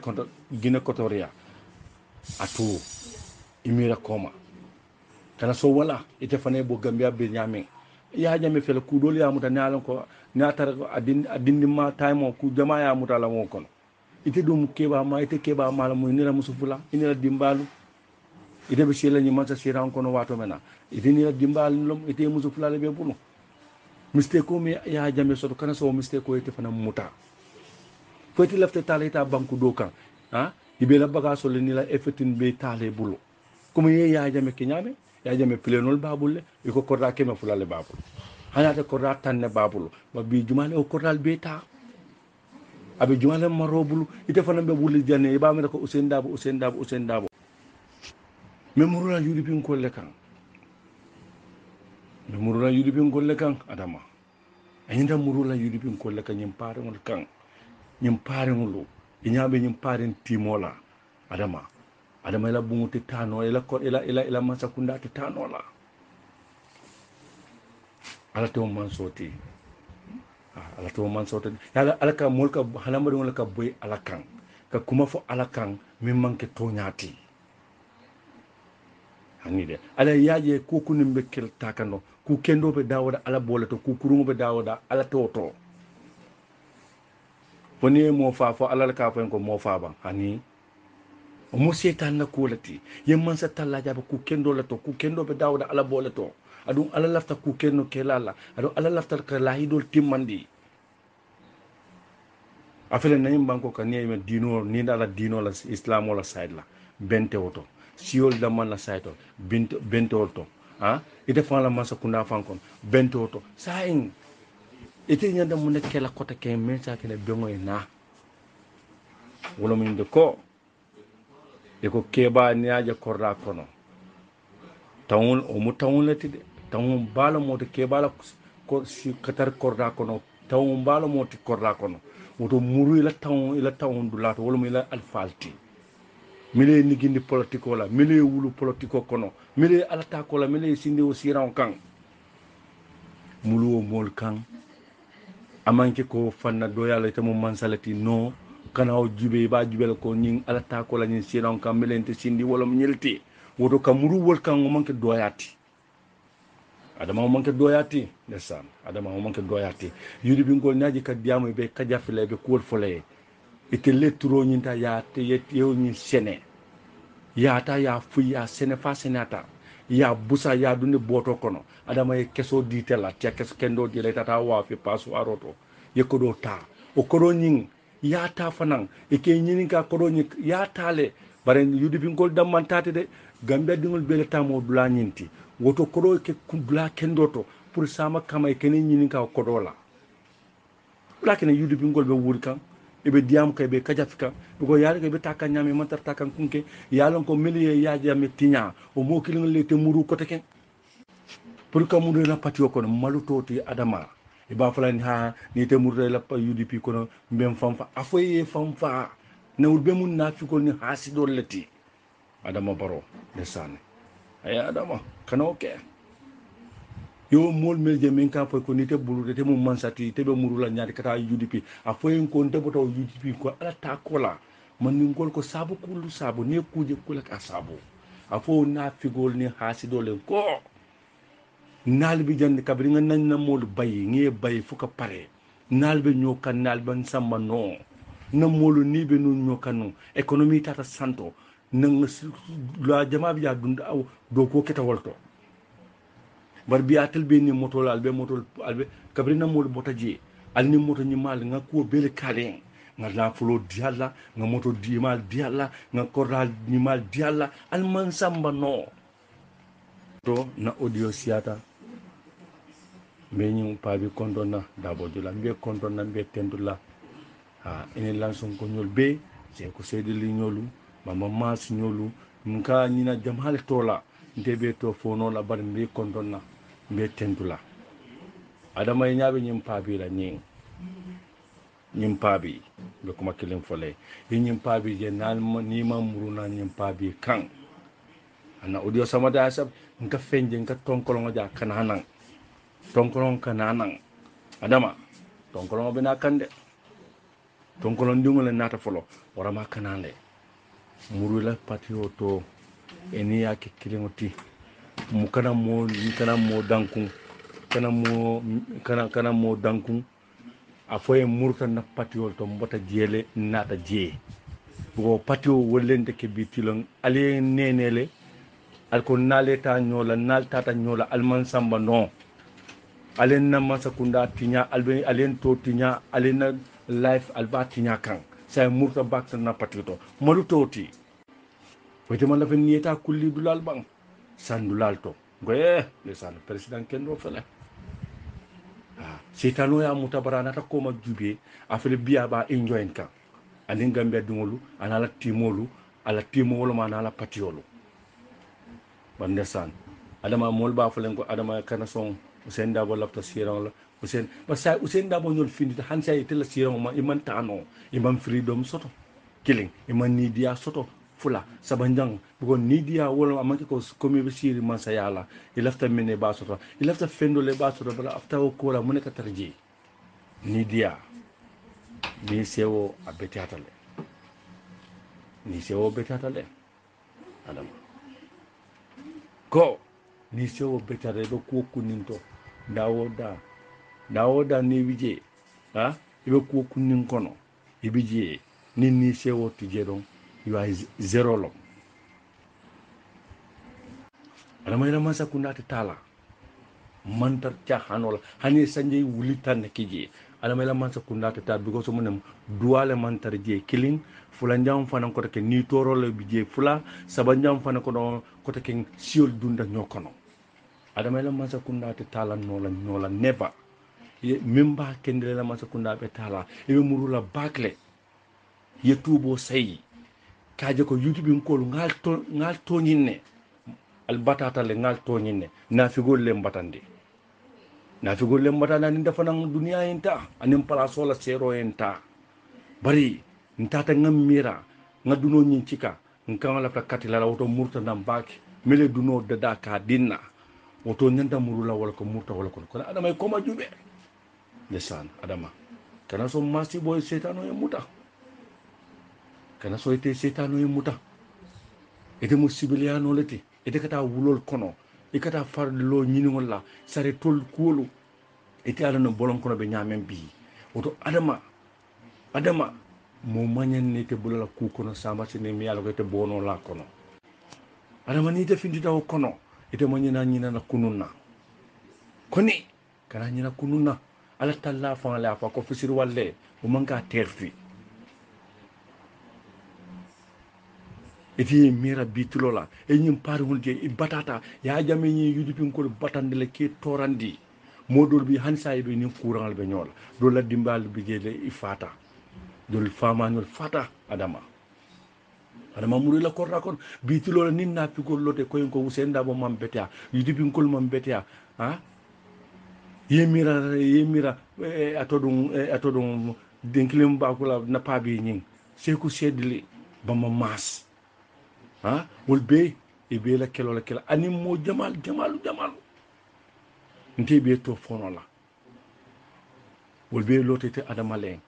Equatorial atu imira koma kana so wala ite fane bo Gambia be nyame yaajame fel ku dol ya muta nalon ko natar adindi ma time ku jama ya muta la mo kono ite dum keba ma mo ni la musufula ni la dimbalu ite be sela ni man sa siran kono wato mena ite ni la dimbalu lom ite musufula le be bunu mistake ko me yaajame so kana so mistake ko ite fana muta foti lafte tale ta banku do kan ibe la baga so le ni la effetin be tale bulo comme ye ya jame ke nyame ya jame plenol babulle iko korda keme fulale babul hanata korda tanne babul ma bi jumale o kordal beta abe jumale marobulu ite fana be wuli janne ba me ko Usain Dabo memurula yudi bin kolle kan memurula yudi bin kolle kan adama ayinda murula yudi bin kolle kan nyim parengol kan nyim parengol inyabe nyim paren timola adama ila bunguti tano ila masakunda ti tano la ala to man soti ala to man soti ala ka molka halamadu wala ka boy ala kan ka kuma fo ala kan min manke to nyati hanide ala yaje ko kunim be kel takano ku kendo be dawada ala boleto ku kurumo be dawada ala to woni mo fa fo ala ka fa ko mo fa ba hani mo setan na kulati yemman sa talla jaba ku kendo la to ku kendo be dawda ala bole to adum ala lafta ku kendo kelala adum ala lafta ka lahidol timmandi afele nayim banko ka niya dino ni dala dino la islam wala side la bente woto siol da man la side to bente woto ite fa la masa kunda fankon bente woto sain ite nyanda mun kela kota ke men sa kene bengoy na wala min de ko eko keba niaje korra kono tawul o mu tawul lati de tawul bala mota kebala ko si katar korra kono tawul bala mota korra kono woto muru ila tawul dulato wala mu ila alfalti mile ni gindi politiko la mile wulu politiko kono mile alata ko la mile sindi o siran kan mulu o mol kan amanke ko fanna do yalla tamu mansalati no kana o jube ba jubel ko ñing alata ko la ñin sinon kam melente sindi wala mu ñelti woto kamuru wol kan mo manke doyati adama mo manke doyati ndesan adama mo manke doyati yudi bi ngol naaji ka diamu be kajafile be kuwol fole ite letro ñinta ya te yew ñi sene ya ta ya fu ya sene fa senata ya busa ya dunde boto kono adama e keso ditela te kes kendo di tata wa fi pasu aroto yekodo ta o kodo ñing yata fanan ke ñini ka kodo ñi yatale bare yudi bingol dammantate de gambia dingol bele tamo dula ñinti woto kodo ke dula kendoto pour sama kama ke ñini ka kodo la lakene yudi bingol be wuri kan ebe diam kay be kajafika ko yaade ke be takka nyami mantar takkan kunke yalon ko miliye yaaje am tinya o mo kilin le te muru ko teken pour ka mudu na patio ko malutoti adama e ba fulani ha ni te murde la pa UDP kono mbem famfa afoye famfa ne wurbe mun na fi ko ni hasido leti adama baro desane ay adama kana oke yo mol melje men ka fo ko ni te bulude te mum mansati te be murula nyaati kata UDP afoye ko nte boto UDP ko ala ta kola man ni ngol ko sabu kulu sabu ne kuje kula ka sabu afo na fi gol ni hasido le ko nalbi jande kabri nga nañ na molu bayi ngi bayi fuka pare nalbe nyoka nalban samba no na molu ni be nun nyokanu economy tata santo nang la jama bi ya dunda aw do ko keta wolto bar bi atel be ni moto albe kabri na molu botaji al ni moto ni mal nga ko bele kalen nga la fulo dialla nga moto di mal dialla nga koral ni mal dialla al man samba no to na audio siata mbe ñing paabi kondona dabo jula mbe kondona mbe tendula ene lanson ko ñol be je ko sedeli ñolu mama mas ñolu nka ñina jamal tola ndebe to fono la bar mbe kondona mbe tendula adama e ñaabe ñim paabi la ñim paabi be ko makilen fole e ñim paabi je nal ni mamuru na ñim paabi kan ana audio sama da sab nka fenje nka tonkolo ja kana hanan tonkolon kananan adama tonkolon be na kande tonkolon dingole nata folo warama kanale murula patioto eniya ke kilingoti mu kana mo dankun kana mo dankun afoye murta na patiol to mbota jele nata je bo patio wolende ke bitilon ale nenele alko naleta nyola naltata nyola alman samba no alen na masa kunda tinya albe alen to tinya alen na life alba tinya kan say murta bakta na patito malu toti wete man la fen nieta kulli dulal bang sandulal to ngoye le san president kendo fele setano ya mutabara nata ko ma jube afele biya ba enjoy kan anin gambe dungolu anala timolu ala timolu ma anala patiolu bande san adama mol ba felen ko adama kana son Usain Dabo lapta sirang la Usain basa Usain Dabo nyol findi hansa itela sirang ma iman tano iman freedom soto killing iman nidia soto fula sabanjang bugo nidia wala amanke ko komi be siri man sayala ilafta mene ba soto ilafta fendo le ba soto bala afta ko la muneka tarji nidia ni sewo abetiatale ni sewo betiatale adama ko ni sewo betiatale do ko kuninto dawoda ni bije ha ibe ko kunin kono ibije ni sewo tije don you are zero lo adama ila masa kunda tala mantar cha hanola hani sanje wulitan kije adama ila masa kunda ta because munem duale mantar je killing fulanjam fana ko ke ni toro le bije fula sabanjam fana ko ke siol dunda nyokono adama ila masa kunda tala nola never memba kendele la masa kunda be tala e murula bakle ye tubo sayi kaje ko youtube ko ngal to nyinne al batata le ngal to nyinne na figol le mbatande ni dafa nang dunia enta anim palaso la sero enta bari ntata ngam mira ngaduno nyin cika nkan la prakati la auto murta nam baki mele duno dada ka dinna auto nyanta murula wala ko murta wala ko adama ko ma jube desan adama kana so masi boy setano ya muta kana so ite setano ya muta ite musibiliano leti ite kata wulol kono ikata farlo nyiningol la sare tol kuolu ite ala no bolon kono be nyamen bi oto adama mo manyen ne te bulala ku kono sama sene mi ala ko te bono la kono adama ni te findita o kono ite manyina nyina na kununna koni kana nyina kununna ala talla fa ala fa ko fisir walle o manka terfi iti mira bitulola e nyim pari wulje e batata ya jame nyi yudipin ko batande le ke torandi modol bi hansa be ni courant be ñola do la dimbal bi jele ifata dol famanol fata adama muri la korra kon bitulola ninna fi ko lote ko ko usenda bo mam betia yudipin ko mam betia ha yemira atodum denkilim ba ko la na pabi nyin seku sedli bama mas ha wol be e be la kelo ani mo jamal nte be to fono la wol be lotete adama len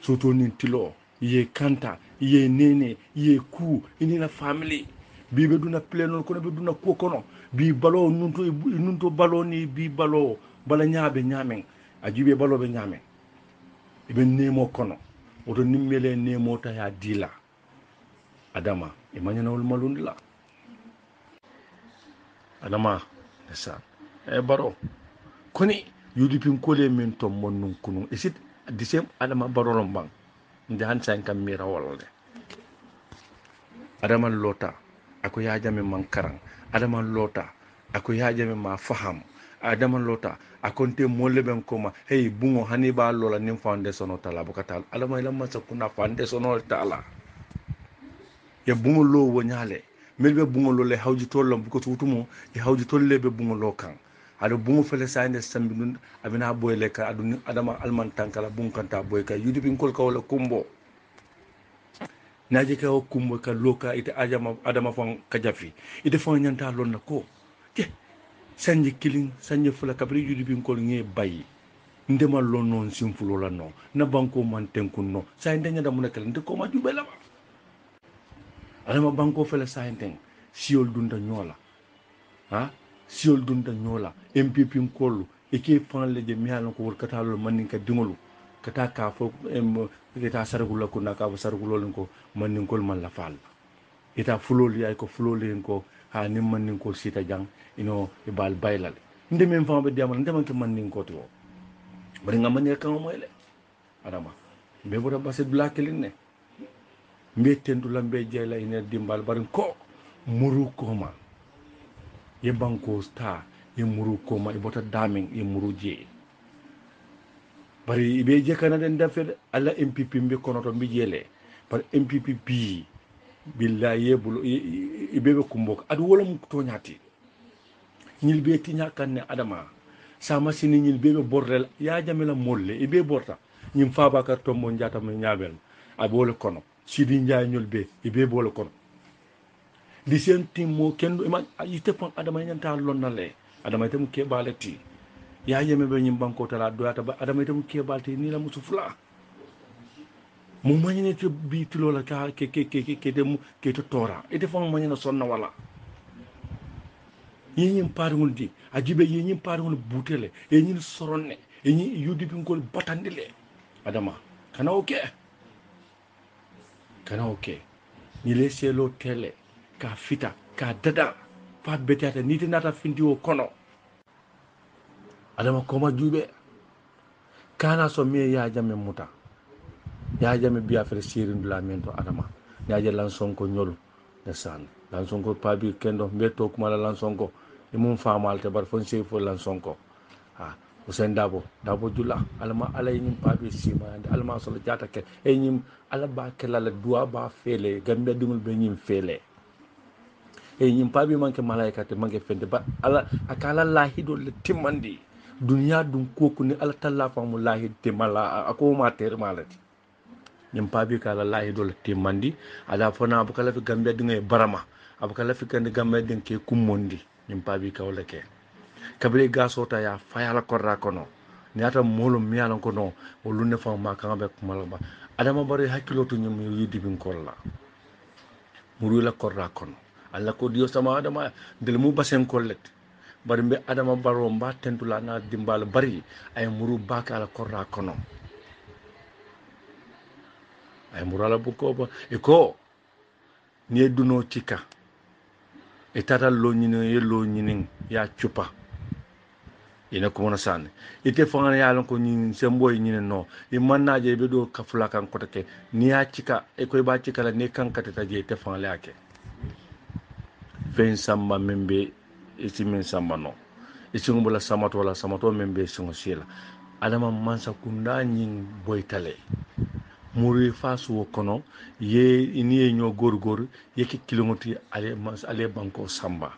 soto nin tilo ye kanta ye nene ye ku ini na family bi be duna plenol kono be duna ko kono bi balo nunto balo ni bi balo bala nyaabe nyamen ajibe balo be nyamen e be nemo kono oto nimmele nemo ta ya dila adama e mañanawol malundi la adama esa e baro koni yudipin kole min to monnun kunu isit disem adama barolom bang nde han san kam mira wolde adama lota ako yajame man karan adama lota ako yajame ma faham adama lota akonte molle ben koma hey bungo haniba lola nim fande sono tala bukatal adama ila masa kuna fande sono tala ya bungo lo wonyale melbe bungo lo le hawji tollam ko tutumo e hawji tolle be bungo lo kan ado bungo fele sayne sambi nun abina boyle ka adun adama alman tankala bungo kanta boy ka yudi bin kol kawla kumbo naje ka o kumbo ka loka ite adama fon kajafi ite fon nyanta lon na ko ke sanji killing sanji fula kabri yudi bin kol nge bayi ndema lon non simfulo la no na banko man tenkun no say ndenya da munakal nde ko ma jubela ba adama banko fele saynteng siol dunda nyola ha siol dunda nyola mpp nkolu eke fanle je mialo ko workata lo manin ka dingolu kata ka fo eta sargula ko naka sargulo ko manin kol man la fal eta fuloli ay ko fuloli ko ha nim manin ko sita jang ino e bal baylal ndem fam be diamal ndem ke manin ko to bari nga mané kan moyle adama be bora basse blakelin ne mbe tendu lambe jeyla ina dimbal barin ko muru koma ye banko sta ye muru koma e bota damin ye muru je bari ibe je kana den dafe alla MPP mbi kono to mbi jele par MPP bi billahi yebulu ibebe kumbok adu wala mu to nyati ñil be tinya kanne adama sama sini ñil bebe bordel ya jamela molle ibe borta ñim Fabakar Tombo njata mo ñabel abole kono Sidi Njaay ñol be ibe bole kono di sen timmo kendo ma yite pon adama ñanta lonnale adama itam ke balati ya yeme be ñim banko tala doyata ba adama itam ke balati ni la musu fula mu mañene to bi ti lola ka ke dem ke to tora ite fon mañena sonna wala yeñim paringol di ajibe yeñim paringol butele yeñin soronne yeñi yudi bingol batandile adama kana oke ni le selo tele ka fita ka dada fa betata niti nata findi o kono adama koma jube kana so me ya jame muta ya jame biya fere sirin dula mento adama ya je lan sonko nyolu de san lan sonko pabi kendo mbeto kuma lan sonko e mum famal te bar fon sey fo lan sonko ha Usain Dabo jula alama alay ñim pabi sima alama solo jata ke e ñim ala ba ke la dua ba fele gambe dingul be ñim fele e ñim pabi manke malaika te manke fende ba ala akala lahido le timmandi dunya dum koku ni ala talla famu lahid te mala ako ma ter malati ñim pabi kala lahido le timmandi ala fona bu kala fi gambe dingay barama abu kala fi kan gambe ding ke kummondi ñim pabi kawla ke kabile gasota ya fayala korra kono niata molo miyala kono o lunne fa ma kan be kumala ba adama bari hakilo to nyum yidi bin kolla muru la korra kono alla ko dio sama adama del mu basen kollet bari be adama baro mba tentula na dimbal bari ay muru baka la korra kono ay muru ala bu ko ba e ko ni duno cika e tata lo nyine ye lo nyinin ya chupa ina ko mona sanne ite fanga ya lon ko ni semboy ni no e mannaje be do kafula kan ko take ni ya cika e koy ba cika la ne kan katata je te fanga la ke fen samba membe e simen samba no e singo bula samato la samato membe singo sila adama mansa kunda nyin boytale muri fasu kono ye ini nyo gor ye ki kilomoti ale banko samba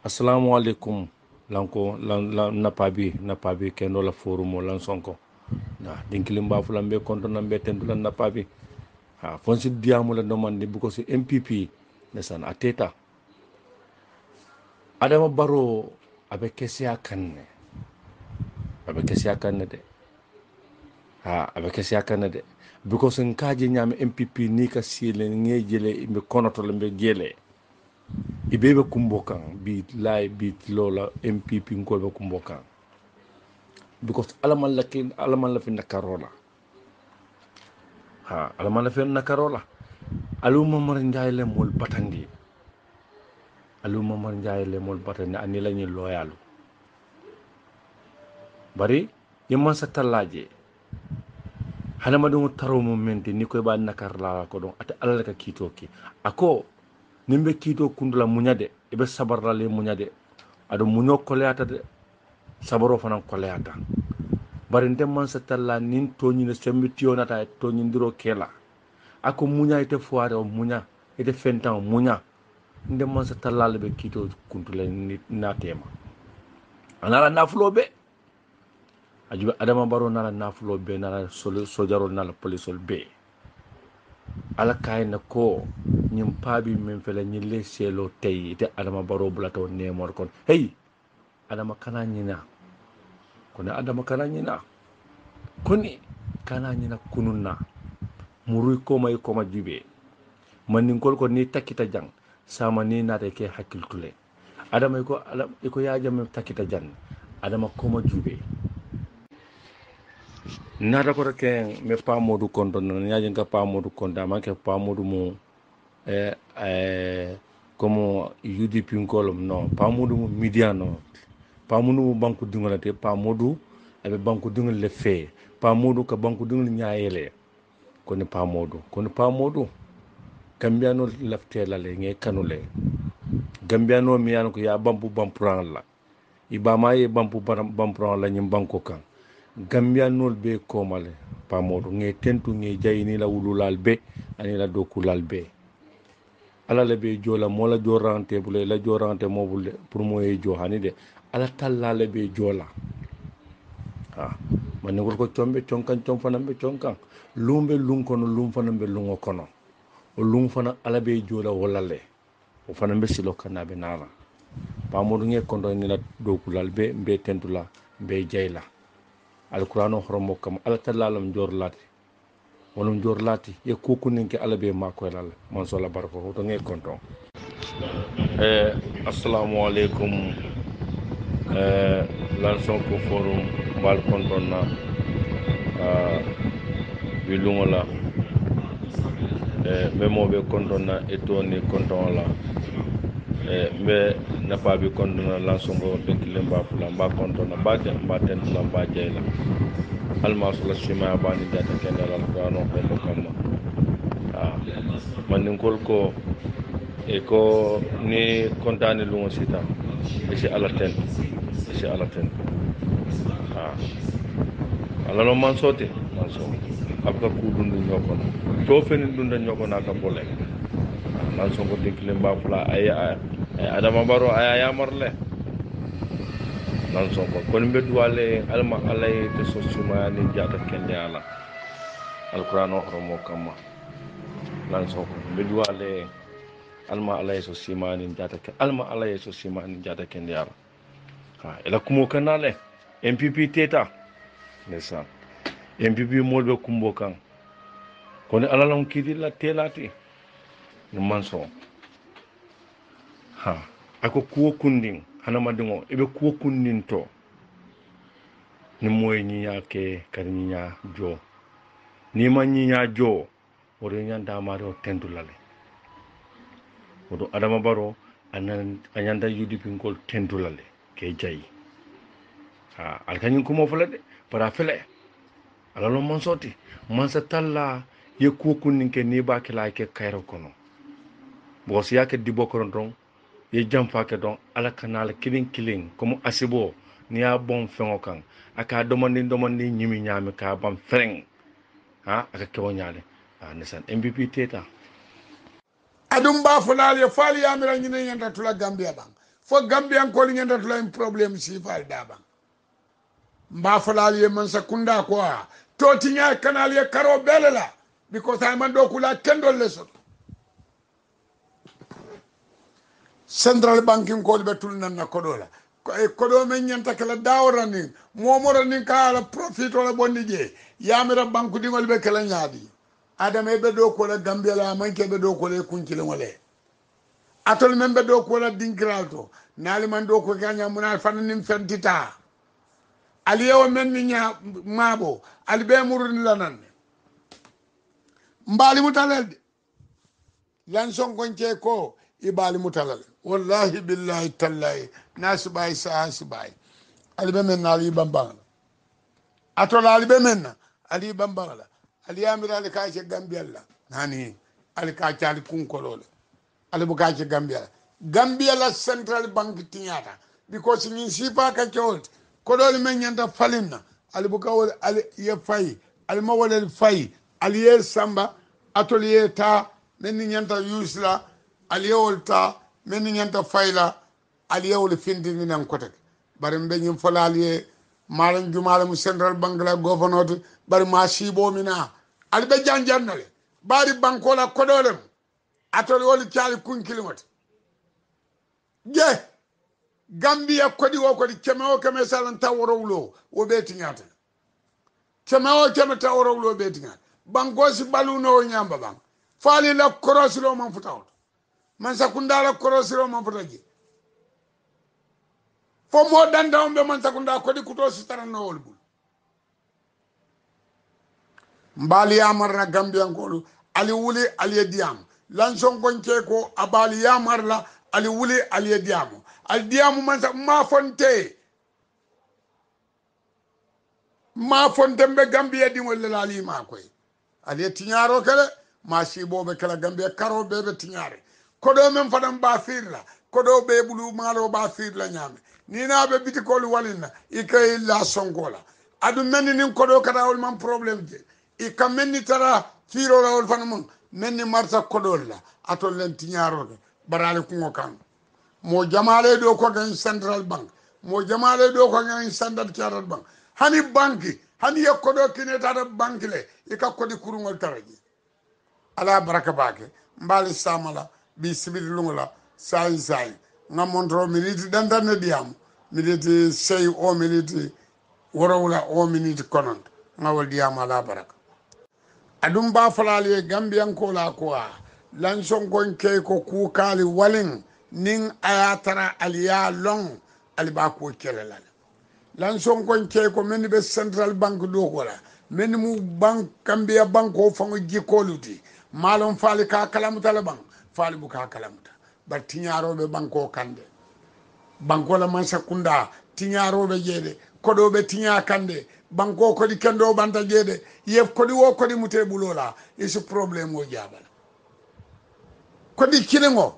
assalamu alaikum lanko napabi kendo la forum lan sonko na dinkilim ba fulan be konto nambe tendulan napabi ha fonsi diamu la domande bu ko si MPP nesan ateta adama baro abe kesia kanne de ha abe kesia kanne de because nkaji nyame MPP ni ka sile ngejele be konoto le be jele ibebe kumbokan bi lay bi lola MPP ngol be kumbokan because alaman la fi nakarola ha alaman la fi nakarola aluma mar njaay mol batandi ani lañu loyalu bari yemman sa talaje hanama do taro momenti ni koy ba nakar la ko don ata alala ka kitoki ako nimbe kito kundula munyade ebe sabarra le munyade ado munyo koleata de sabaro fanan koleata bari ndem sa talla nin toñi ne sembitiyo nata toñi ndiro kela ako munya ite foare o munya ite fentan munya ndem sa talla le be kito kundula ni natema anala nafulo be ajiba adama baro nala nafulo be nala sojaro nala polisol be ala kayna ko ñim paabi men fele ñi le selo tay te adama baro bulato nemor kon hey adama kana ñina koni kana ñina kununna muruy ko may ko ma jibe man ni ko ni takita jang sama ni nate ke hakiltule adama ko yaaja men takita jang adama ko ma jube nata ko ke me pa modu konto non yaaja nga pa modu konta ma ke pa modu mo como UDP ngolom no pa modu mo midiano pa modu mo banku dingolate pa modu abe banku dingol le fe pa modu ka banku dingol nyaayele kono pa modu kambiano laftela le nge kanule gambiano mi yan ko ya bampuran la ibama ye bampuran la nyim banko kan gambianol be komale pamodo nge tentu nge jayini la wululal be ani la dokulal be ala le be jola mola jorante bule la jorante mo bule pour mo e jo hani de ala talla le be jola man ngol ko combe conkan com fana be conkan lumbe lum kono lum fana be lungo kono o lum fana ala be jola wala le o fana be silo kana be nara pamodo nge kondo ni la dokulal be be tentula be jayla alqur'ano horomo kam ala talla lam jorlati wonum jorlati ye kukunin ke ala be mako lal man so la barko to nge konton assalamu alaikum lan sonko forum bal konton na wilungola memo be konton na etoni konton la mbe nafa bi konton na lan sonko dekile mba fula mba konton na ba ten la mba jeyla almasula shima bani data kendal alqur'ano ko kamma man ngol ko e ko ni kontane lungo sita e si ala ten ala no man sote man so abka ku dundu ñoko to feni dunda ñoko na ka bole man so ko dekle mba fula ay adama baro ay yamarle man so ko kon beddu wale alma alay te so suma ni jata kende ala alquran o mo kamma man so ko beddu wale alma alay so simani jata ke alma alay so simani jata kende ala ela kumo kanale MPP teta nesa MPP molbe kumbo kan kono alalon kidi la telati no manso ako kuwo kundin hanama dingo ebe kuwo kundin to ni moy nyinya ke kar nyinya jo ni ma nyinya jo wore nyanda maro tendulale wodo adama baro anyanda UDP ngol tendulale ke jayi alkanyin kumo fulade para fele alalo monsoti mansa talla ye kuwo kundin ke ni ba kila ke kayro kono bos yake dibo kono don ye jamfa ke don ala kanal kilin comme asibo ni ya bon fengo kan aka domandi nyimi nyami ka bam freng aka kewo nyaale nesan MVP teta adum ba fulal ye fali yamira nyine nyanda tula Gambia bang fo Gambia ko nyanda tula un problem si fal da bang mba fulal ye man sakunda ko to tinya kanal ye karo belela because ay man do kula kendol leso central banking ko be tul nan na kodola kodo men nyanta kala dawra ni momoro ni kala profit wala bonni je yamira banku dingol be kala nyaadi adame be do ko la Gambia la man ke be do ko le kunkile wala atol men be do ko la dingralto nali man do ko ganya munal fanin fentita aliyo men ni nya mabo albe murun lanan mbali mutalal lan son gonje ko ibali mutalal wallahi billahi tallahi nasibay sahasibay alibe men ali bambang atola alibe men ali bambang ali amira ali ka ci Gambia la nani ali ka ci ali kunkolole ali bu ka ci Gambia la central bank tinyata because ni sifa ka ciolt ko dole men nyanta falinna ali bu ka wol ali ye fay ali ma wol fay ali ye samba atelier ta men nyanta yusla ali ye wolta men nyanta fayla ali ye wol findini nan kotek bari mbe nyim folal ye malam jumala mu central bank la governor bari ma sibo mina ali be janjannale bari banko la kodolem atoli wol tiali kun kilimot je Gambia kodi wo kodi keme salan tawrowlo wo beti nyata keme tawrowlo beti nyata banko si baluno nyamba bang fali la korosilo man futaw man sakunda la korosilo man futaji fo mo danda on be man sakunda kodi kuto si taranno wolbul mbali yamar na Gambia ngolu ali wuli ali diam lanson gonche ko abali yamar la ali wuli ali diamu al diamu man sa ma fonte mbe Gambia di wala la ali ma koy ali tinyaro kala ma si bobe kala Gambia karo bebe tinyare ko do men fadam ba firla kodo be bulu malo ba fir la nyame ni na be biti ko walina ikay la songola adu menni nin kodo kata wol man problem je i kam menni tara firo la wol fanum menni marta kodol la atol len tiñaro barale ko kan mo jamale do ko gan central bank mo jamale do ko gan standard chartered bank hani banki hani yakkodo kine tata banki le e ka kodi kurungol taraji ala baraka bake mbali samala bi sibiri lungola sai nga montro minute dandane diam minute sey o minute worowla o minute konont nga wal diam ala baraka adum ba falale gambian ko la ko lanson gon ke ko kukali walin nin ayatara aliya long aliba ko kelala lanson kon ke ko men be central bank do wala men mu bank gambia banko fango jikoluti malon fali ka kalamuta la bank fali bu ka kalamuta bar tiñaro be banko kande banko la man sakunda tiñaro be jede kodo be tiña kande banko ko di kendo banta jede yef ko di wo ko di mute bulola isi problème o jabala ko di kilingo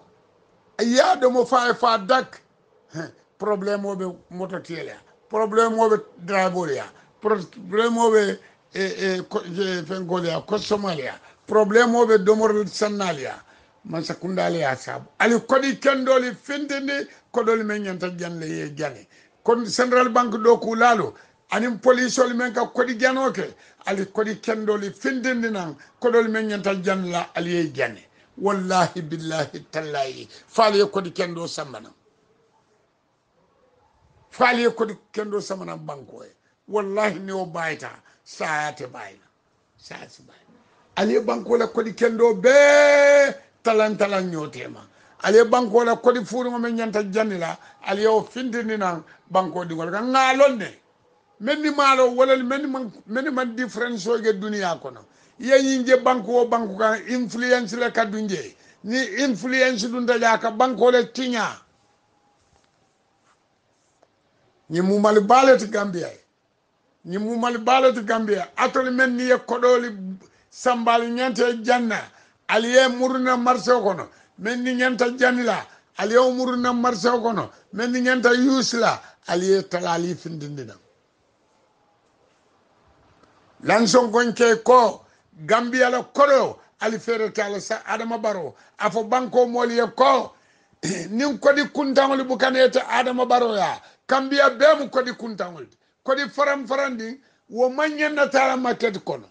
ya do mo fa dak problème o be moto tele problème o be driver ya problème o be fengolia ko somalia problème o be domor sanalia man sakundale ya sabu ali kodi kendoli findini kodoli men nyanta janle ye jane kon central bank do ku lalo anim police oli men ka kodi janoke ali kodi kendoli findini nan kodoli men nyanta janla ali ye jane wallahi billahi tallahi fali kodi kendo samana fali kodi kendo samana banko e wallahi ni o bayta saate bayna saate bayna ali banko la kodi kendo be talan nyotema ali banko la kodi furu mo nyanta janila ali o findini nan banko di wala ngalonne menni malo wala menni man difference o ge dunia kono yeyinje banko o banko kan influence la kadunje ni influence dun daja ka banko le tinya ni mu mal balet gambia ni mu mal balet gambia atol men ni kodoli sambal nyante janna aliye murna marse kono men ni nyanta janila aliye murna marse kono men ni nyanta yusla aliye talali findindina lanson gonke ko gambia la kodo ali fere tala sa adama baro afo banko moliye ko nin kodi kuntangol bukanete adama baro ya gambia be mu kodi kuntangol kodi faram farandi wo manyenna tala market kono